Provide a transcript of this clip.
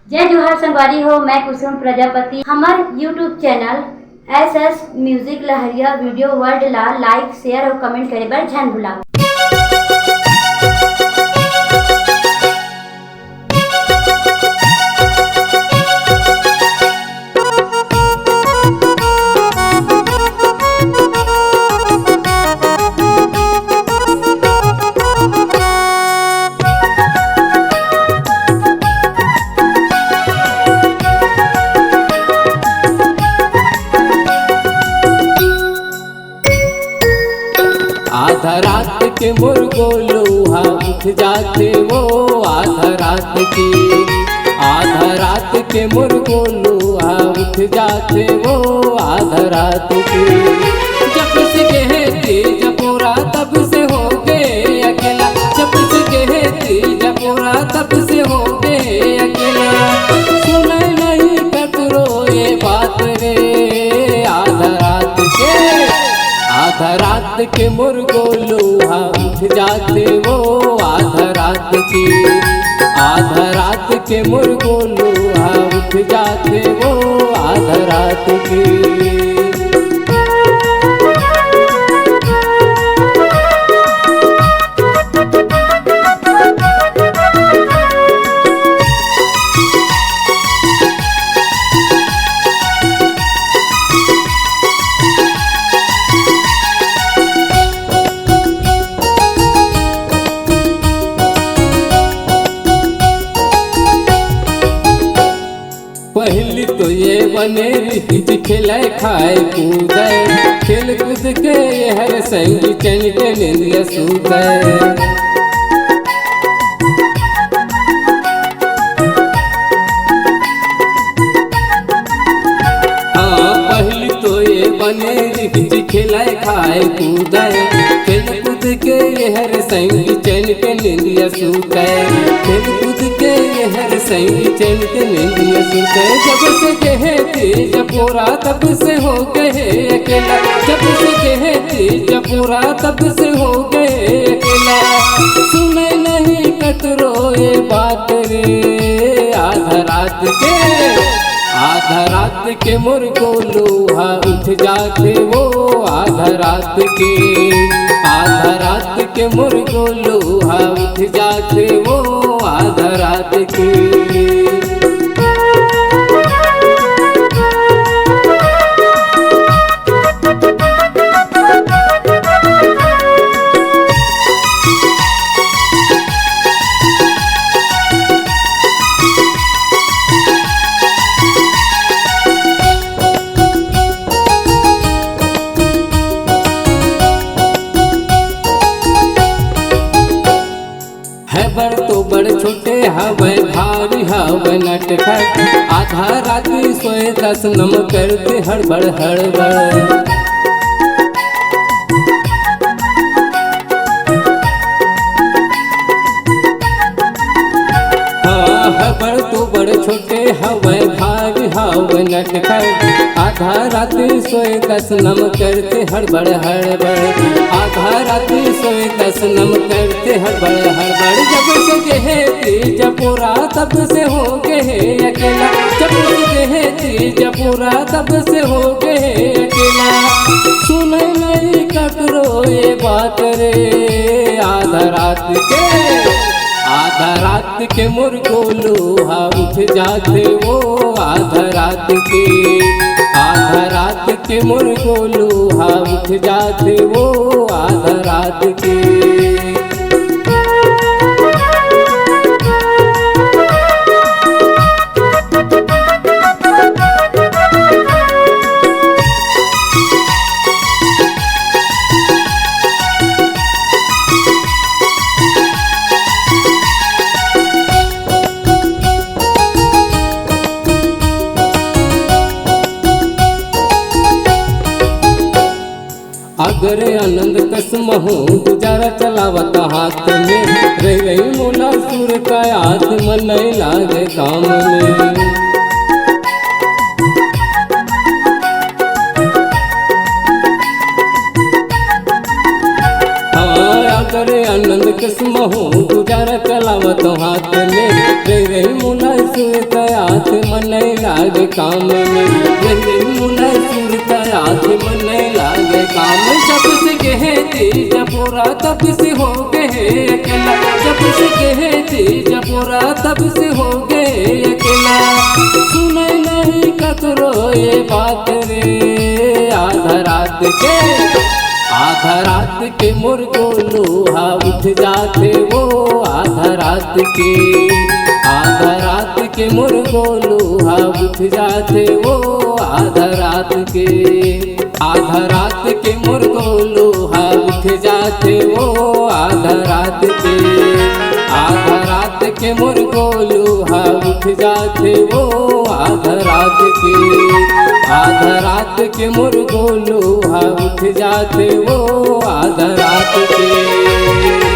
जय जोहार संगवारी हो। मैं कुसुम प्रजापति। हमार यूट्यूब चैनल SS म्यूजिक लहरिया वीडियो वर्ल्ड ला लाइक शेयर और कमेंट करे बर झन भुलाओ। आधा रात के मुर्गो लोहा उठ जाते वो आधा रात के मुर्गो लोहा उठ जाते वो आधा रात के। जब से कहते जपोरा तब से हो गए अकेला, जब से कहते जपोरा तब से हो गए अकेला। सुने नहीं कतरो ये बात रे आधा रात के मुर्गो लोहा उठ जाते वो आधा रात के मुर्गो लोहा उठ जाते वो आधा रात के। पहली तो ये बने खेल खाए कूदे, खेल कूद के हर संगी चन के निंदिया सूदे। हाँ पहली तो ये बने खेल खाए कूदे, खेल कूद के हर संगी चन के निंदिया सूदे। खेल कूद के हर संगी चन के निंदिया सूदे। जब से कहते जपोरा तब से हो गए अकेला, जब से कहते जपोरा तब से हो गए अकेला। सुने नहीं कतरो ये बात रे आधा रात के मुर्गो लोहा उठ जाते वो आधा रात के मुर्गो लोहा उठ जाते वो आधा रात के। बड़ तो बड़ छोटे हवे भारी हवे नटखट, आधा रात सोए दस नम करते हड़बड़ हड़बड़। हाँ बड़ तो बड़ छोटे हवे भारी हवे नटखट, आधा रात सोए दस नम करते हड़बड़ हड़बड़। आधा रात सोए दस नम करते हड़बड़ हड़बड़। जब से कहते जपोरा तब से हो गए अकेला, जब से कहते जपोरा तब से हो गए अकेला। सुने नहीं ककरो ये बात रे आधा रात के मुर्गो लोहा उठ जाते वो आधा रात के मुर्गो लोहा उठ जाते वो आधा रात के। अगर आनंद कसम हो गुजारा चलावत हाथ में, रह गई मोला सुर का हाथ मन नहीं लागे काम में। अगर आनंद किस्म हो गुजारा चलावत हाथ में, रे मुला सुता कयात मन लागे काम में, रंजन मुना सुर कयात मन लागे काम। जब से कहते जपोरा तब से हो गए अकेला, जब से कहते जपोरा तब से हो गए अकेला। सुने नहीं कतरो ये बात रे, आधा रात के मुर्गो लोहा उठ जाते वो, आधा रात के मुर्गो लोहा उठ जाते वो, आधा रात के मुर्गो लोहा उठ जाते वो, आधा रात के मुर्गो लोहा उठ जाते वो, आधा रात के मुर्गो लोहा उठ जाते वो, आधा रात के।